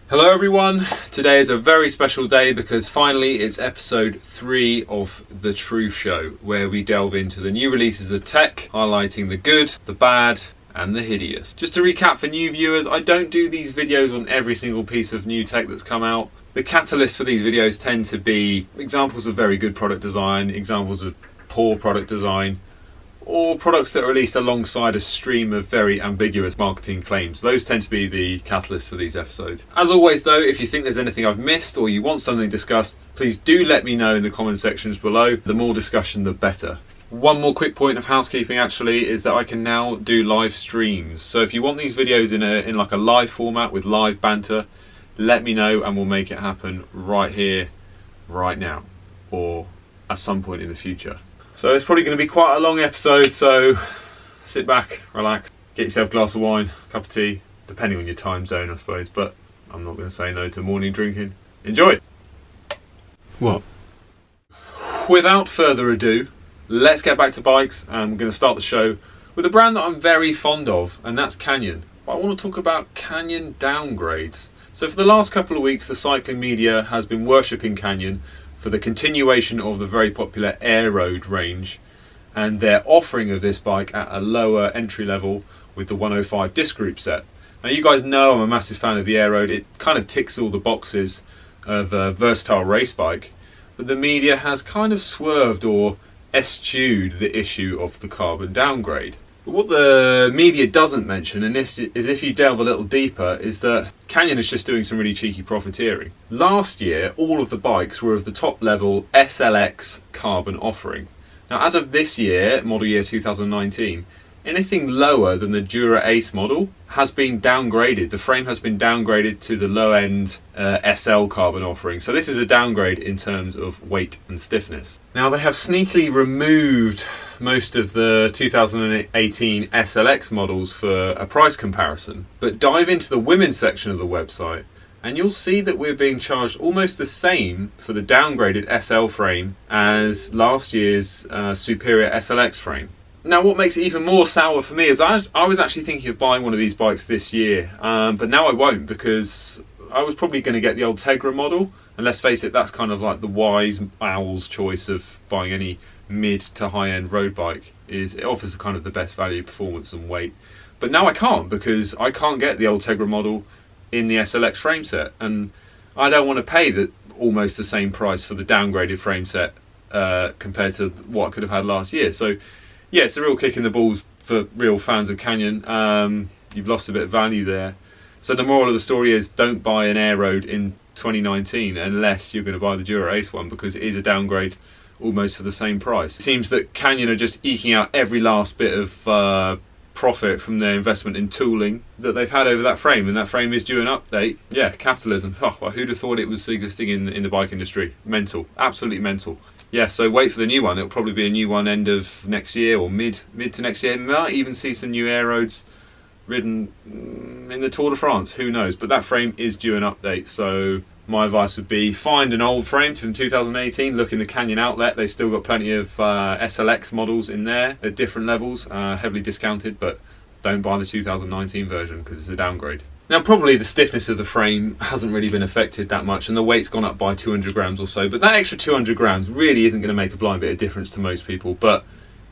Hello everyone, today is a very special day because finally it's episode 3 of the Truth Show, where we delve into the new releases of tech, highlighting the good, the bad and the hideous. Just to recap for new viewers, I don't do these videos on every single piece of new tech that's come out. The catalysts for these videos tend to be examples of very good product design, examples of poor product design, or products that are released alongside a stream of very ambiguous marketing claims. Those tend to be the catalysts for these episodes. As always though, if you think there's anything I've missed or you want something discussed, please do let me know in the comment sections below. The more discussion, the better. One more quick point of housekeeping actually is that I can now do live streams. So if you want these videos in like a live format with live banter, let me know and we'll make it happen right here, right now, or at some point in the future. So it's probably going to be quite a long episode, so sit back, relax, get yourself a glass of wine, a cup of tea, depending on your time zone I suppose, but I'm not going to say no to morning drinking. Enjoy! What? Without further ado, let's get back to bikes, and we're going to start the show with a brand that I'm very fond of, and that's Canyon. But I want to talk about Canyon downgrades. So for the last couple of weeks the cycling media has been worshipping Canyon for the continuation of the very popular Aeroad range and their offering of this bike at a lower entry level with the 105 disc group set. Now you guys know I'm a massive fan of the Aeroad. It kind of ticks all the boxes of a versatile race bike, but the media has kind of swerved or eschewed the issue of the carbon downgrade. But what the media doesn't mention, and this is if you delve a little deeper, is that Canyon is just doing some really cheeky profiteering. Last year, all of the bikes were of the top level SLX carbon offering. Now as of this year, model year 2019, anything lower than the Dura Ace model has been downgraded. The frame has been downgraded to the low end SL carbon offering. So this is a downgrade in terms of weight and stiffness. Now they have sneakily removed most of the 2018 SLX models for a price comparison, but dive into the women's section of the website and you'll see that we're being charged almost the same for the downgraded SL frame as last year's superior SLX frame. Now what makes it even more sour for me is I was actually thinking of buying one of these bikes this year, but now I won't, because I was probably going to get the old Tegra model, and let's face it, that's kind of like the wise owl's choice of buying any mid to high end road bike. Is it offers kind of the best value, performance and weight. But now I can't, because I can't get the old Tegra model in the SLX frame set, and I don't want to pay almost the same price for the downgraded frame set compared to what I could have had last year. So yeah, it's a real kick in the balls for real fans of Canyon. You've lost a bit of value there. So the moral of the story is, don't buy an Aeroad in 2019 unless you're going to buy the Dura Ace one, because it is a downgrade almost for the same price. It seems that Canyon are just eking out every last bit of profit from their investment in tooling that they've had over that frame, and that frame is due an update. Yeah, capitalism. Oh, well, who'd have thought it was existing in the bike industry? Mental, absolutely mental. Yeah, so wait for the new one. It'll probably be a new one end of next year or mid to next year. Might even see some new Aeroads ridden in the Tour de France, who knows. But that frame is due an update, so my advice would be find an old frame from 2018, look in the Canyon outlet. They've still got plenty of SLX models in there at different levels, heavily discounted, but don't buy the 2019 version because it's a downgrade. Now probably the stiffness of the frame hasn't really been affected that much, and the weight's gone up by 200 grams or so, but that extra 200 grams really isn't going to make a blind bit of difference to most people. But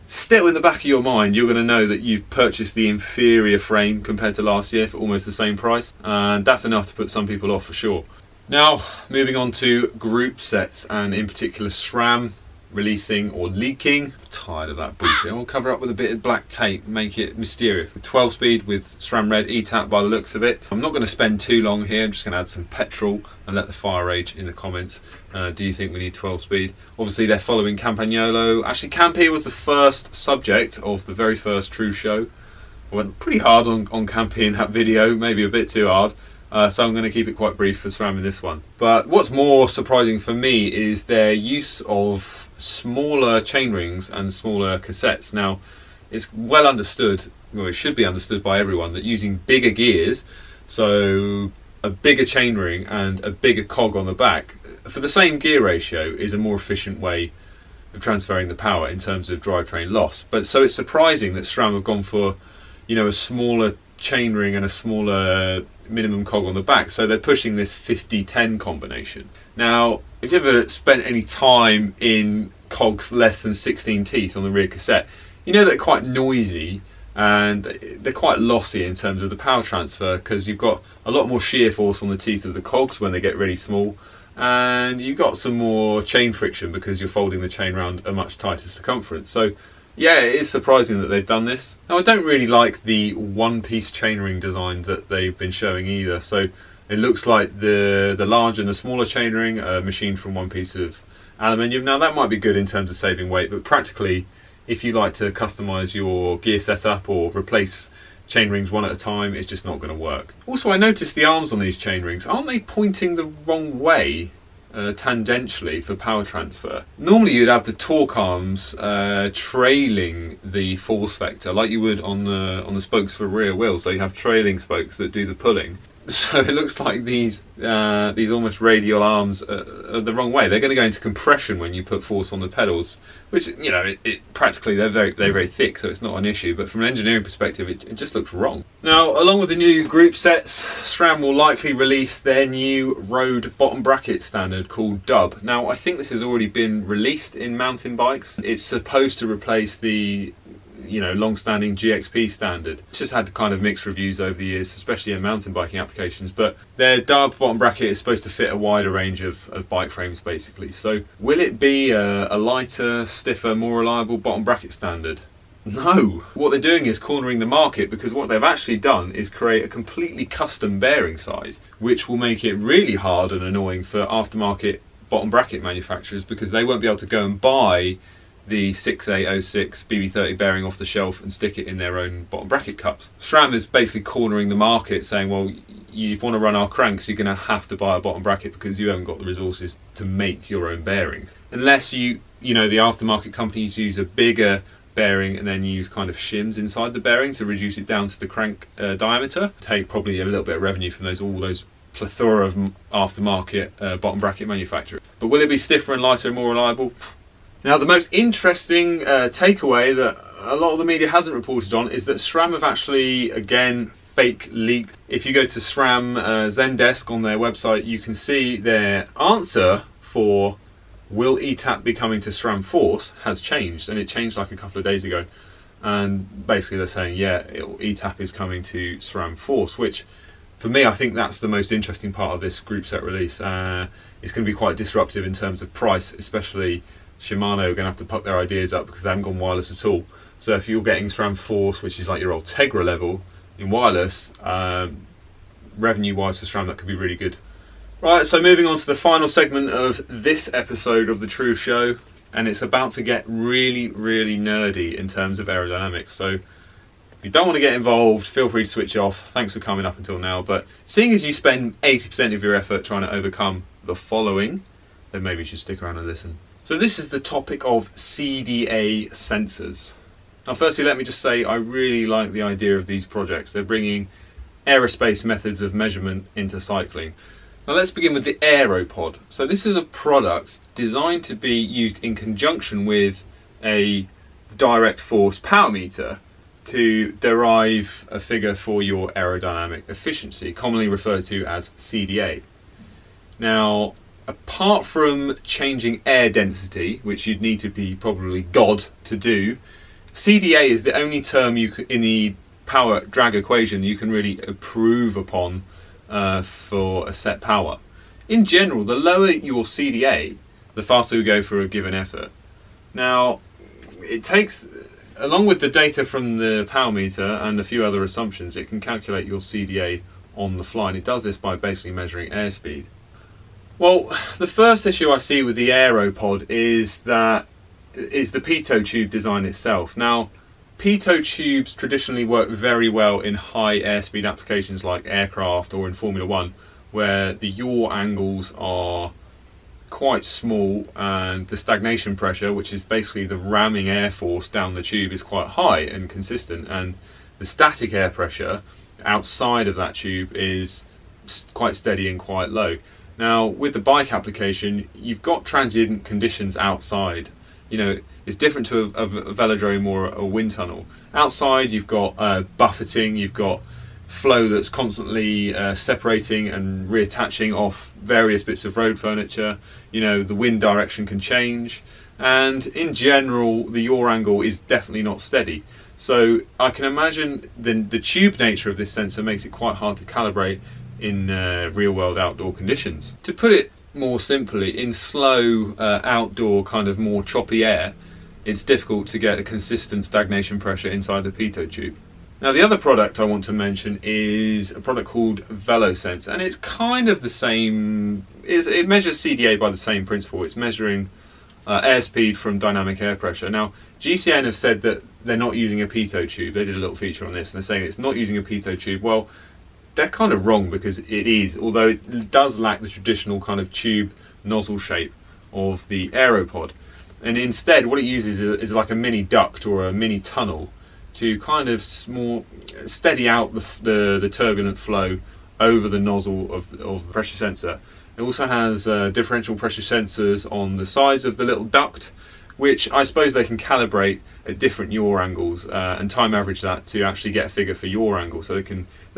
still, in the back of your mind, you're going to know that you've purchased the inferior frame compared to last year for almost the same price, and that's enough to put some people off for sure. Now moving on to group sets, and in particular SRAM releasing or leaking. I'm tired of that bullshit. I'll cover up with a bit of black tape, make it mysterious. 12 speed with SRAM Red eTap by the looks of it. I'm not going to spend too long here. I'm just going to add some petrol and let the fire rage in the comments. Do you think we need 12 speed? Obviously they're following Campagnolo. Actually Campi was the first subject of the very first Truth Show. I went pretty hard on Campi in that video, maybe a bit too hard. So I'm going to keep it quite brief for SRAM in this one. But what's more surprising for me is their use of smaller chainrings and smaller cassettes. Now it's well understood, well it should be understood by everyone, that using bigger gears, so a bigger chainring and a bigger cog on the back for the same gear ratio, is a more efficient way of transferring the power in terms of drivetrain loss. But so it's surprising that SRAM have gone for, you know, a smaller chainring and a smaller minimum cog on the back, so they're pushing this 50-10 combination. Now, if you've ever spent any time in cogs less than 16 teeth on the rear cassette, you know they're quite noisy and they're quite lossy in terms of the power transfer, because you've got a lot more shear force on the teeth of the cogs when they get really small, and you've got some more chain friction because you're folding the chain around a much tighter circumference. So yeah, it is surprising that they've done this. Now, I don't really like the one-piece chainring design that they've been showing either. So it looks like the large and the smaller chainring are machined from one piece of aluminium. Now that might be good in terms of saving weight, but practically, if you like to customize your gear setup or replace chain rings one at a time, it's just not going to work. Also, I noticed the arms on these chain rings, aren't they pointing the wrong way tangentially for power transfer? Normally you'd have the torque arms trailing the force vector like you would on the spokes for rear wheels, so you have trailing spokes that do the pulling. So it looks like these almost radial arms are the wrong way. They're going to go into compression when you put force on the pedals, which, you know, practically they're very thick, so it's not an issue. But from an engineering perspective, it just looks wrong. Now, along with the new group sets, SRAM will likely release their new road bottom bracket standard called Dub. Now, I think this has already been released in mountain bikes. It's supposed to replace the long-standing GXP standard. It's just had kind of mixed reviews over the years, especially in mountain biking applications, but their Dub bottom bracket is supposed to fit a wider range of bike frames basically. So will it be a lighter, stiffer, more reliable bottom bracket standard? No. What they're doing is cornering the market, because what they've actually done is create a completely custom bearing size, which will make it really hard and annoying for aftermarket bottom bracket manufacturers, because they won't be able to go and buy the 6A06 BB30 bearing off the shelf and stick it in their own bottom bracket cups. SRAM is basically cornering the market, saying, well, you want to run our cranks, you're going to have to buy a bottom bracket because you haven't got the resources to make your own bearings. Unless the aftermarket companies use a bigger bearing and then use kind of shims inside the bearing to reduce it down to the crank diameter. Take probably a little bit of revenue from all those plethora of aftermarket bottom bracket manufacturers. But will it be stiffer and lighter and more reliable? Now, the most interesting takeaway that a lot of the media hasn't reported on is that SRAM have actually, again, fake leaked. If you go to SRAM Zendesk on their website, you can see their answer for will eTap be coming to SRAM Force has changed, and it changed like a couple of days ago. And basically they're saying, yeah, eTap is coming to SRAM Force, which for me, I think that's the most interesting part of this group set release. It's going to be quite disruptive in terms of price, especially Shimano are going to have to put their ideas up because they haven't gone wireless at all. So if you're getting SRAM Force, which is like your old Tegra level in wireless, revenue wise for SRAM, that could be really good. Right, so moving on to the final segment of this episode of the Truth Show, and it's about to get really nerdy in terms of aerodynamics. So if you don't want to get involved, feel free to switch off. Thanks for coming up until now, but seeing as you spend 80% of your effort trying to overcome the following, then maybe you should stick around and listen. So this is the topic of CdA sensors. Now, firstly, let me just say I really like the idea of these projects. They're bringing aerospace methods of measurement into cycling. Now let's begin with the Aeropod. So this is a product designed to be used in conjunction with a direct force power meter to derive a figure for your aerodynamic efficiency, commonly referred to as CdA. Now, apart from changing air density, which you'd need to be probably God to do, CdA is the only term in the power drag equation you can really improve upon for a set power. In general, the lower your CdA, the faster you go for a given effort. Now, it takes, along with the data from the power meter and a few other assumptions, it can calculate your CdA on the fly, and it does this by basically measuring airspeed. Well, the first issue I see with the Aeropod is the pitot tube design itself. Now, pitot tubes traditionally work very well in high airspeed applications like aircraft or in Formula 1, where the yaw angles are quite small and the stagnation pressure, which is basically the ramming air force down the tube, is quite high and consistent, and the static air pressure outside of that tube is quite steady and quite low. Now, with the bike application, you've got transient conditions outside. You know, it's different to a velodrome or a wind tunnel. Outside, you've got buffeting, you've got flow that's constantly separating and reattaching off various bits of road furniture. You know, the wind direction can change, and in general the yaw angle is definitely not steady. So I can imagine the tube nature of this sensor makes it quite hard to calibrate in real world outdoor conditions. To put it more simply, in slow outdoor kind of more choppy air, it's difficult to get a consistent stagnation pressure inside the pitot tube. Now the other product I want to mention is a product called Velosense, and it's kind of the same, it measures CdA by the same principle. It's measuring airspeed from dynamic air pressure. Now GCN have said that they're not using a pitot tube. They did a little feature on this and they're saying it's not using a pitot tube. Well, they're kind of wrong, because it is, although it does lack the traditional kind of tube nozzle shape of the Aeropod. And instead what it uses is like a mini duct or a mini tunnel to kind of more steady out the turbulent flow over the nozzle of the pressure sensor. It also has differential pressure sensors on the sides of the little duct, which I suppose they can calibrate at different yaw angles and time average that to actually get a figure for yaw angle, so they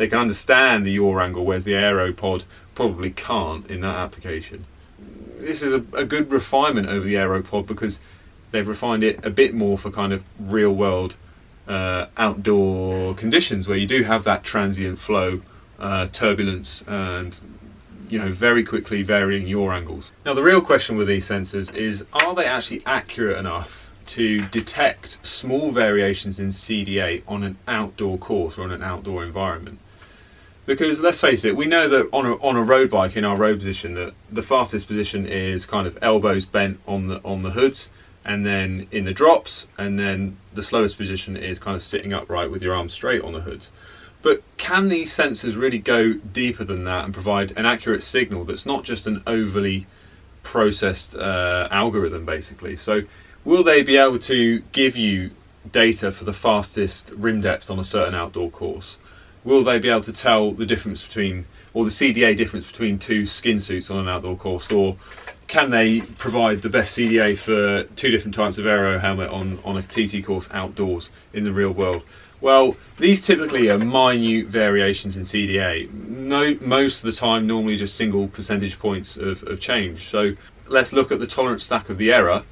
can understand the yaw angle, whereas the Aeropod probably can't in that application. This is a good refinement over the Aeropod, because they've refined it a bit more for kind of real world outdoor conditions where you do have that transient flow, turbulence, and you know, very quickly varying yaw angles. Now the real question with these sensors is, are they actually accurate enough to detect small variations in CdA on an outdoor course or in an outdoor environment? Because let's face it, we know that on a road bike in our road position, that the fastest position is kind of elbows bent on the hoods, and then in the drops, and then the slowest position is kind of sitting upright with your arms straight on the hoods. But can these sensors really go deeper than that and provide an accurate signal that's not just an overly processed algorithm, basically? So will they be able to give you data for the fastest rim depth on a certain outdoor course? Will they be able to tell the difference between, or the CdA difference between two skin suits on an outdoor course? Or can they provide the best CdA for two different types of aero helmet on a TT course outdoors in the real world? Well, these typically are minute variations in CdA. Most of the time, normally just single percentage points of change. So let's look at the tolerance stack of the error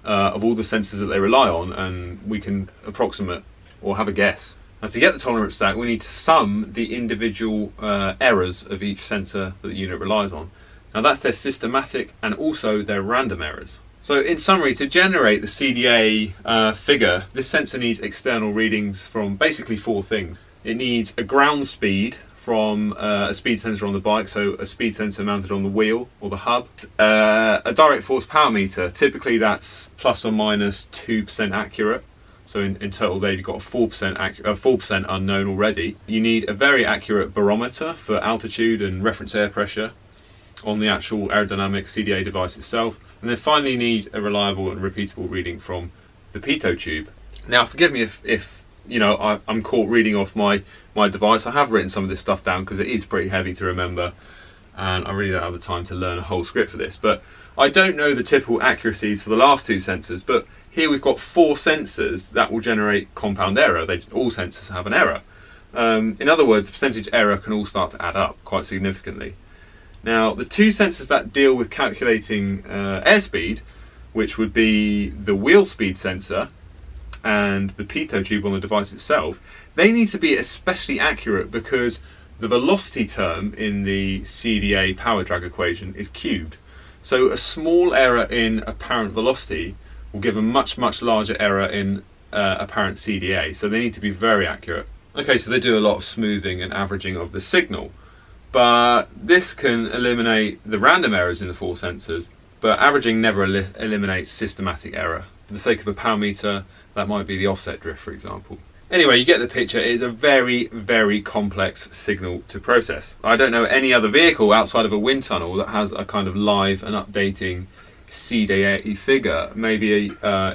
of all the sensors that they rely on, and we can approximate or have a guess. Now, to get the tolerance stack, we need to sum the individual errors of each sensor that the unit relies on. Now that's their systematic and also their random errors. So in summary, to generate the CdA figure, this sensor needs external readings from basically four things. It needs a ground speed from a speed sensor on the bike, so a speed sensor mounted on the wheel or the hub. A direct force power meter, typically that's plus or minus 2% accurate. So in total there you've got a 4% unknown already. You need a very accurate barometer for altitude and reference air pressure on the actual aerodynamic CdA device itself. And then finally need a reliable and repeatable reading from the pitot tube. Now forgive me if you know, I'm caught reading off my device. I have written some of this stuff down because it is pretty heavy to remember, and I really don't have the time to learn a whole script for this. But I don't know the typical accuracies for the last two sensors, but here we've got four sensors that will generate compound error. All sensors have an error. In other words, the percentage error can all start to add up quite significantly. Now, the two sensors that deal with calculating airspeed, which would be the wheel speed sensor and the pitot tube on the device itself, they need to be especially accurate because the velocity term in the CdA power drag equation is cubed. So a small error in apparent velocity will give a much larger error in apparent CdA, so they need to be very accurate. Okay, so they do a lot of smoothing and averaging of the signal, but this can eliminate the random errors in the four sensors, but averaging never eliminates systematic error. For the sake of a power meter, that might be the offset drift, for example. Anyway, you get the picture. It is a very complex signal to process. I don't know any other vehicle outside of a wind tunnel that has a kind of live and updating CdA figure, maybe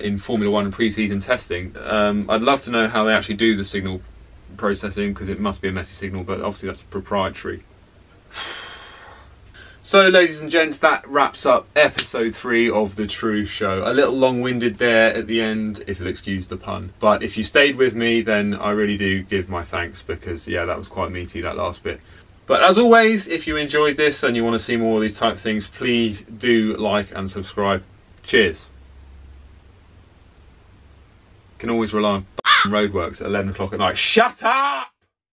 in Formula 1 pre-season testing. I'd love to know how they actually do the signal processing, because it must be a messy signal, but obviously that's proprietary. So ladies and gents, that wraps up episode 3 of the Truth Show. A little long-winded there at the end, if you'll excuse the pun. But if you stayed with me, then I really do give my thanks, because yeah, that was quite meaty, that last bit. But as always, if you enjoyed this and you want to see more of these type of things, please do like and subscribe. Cheers. Can always rely on roadworks at 11 o'clock at night. Shut up!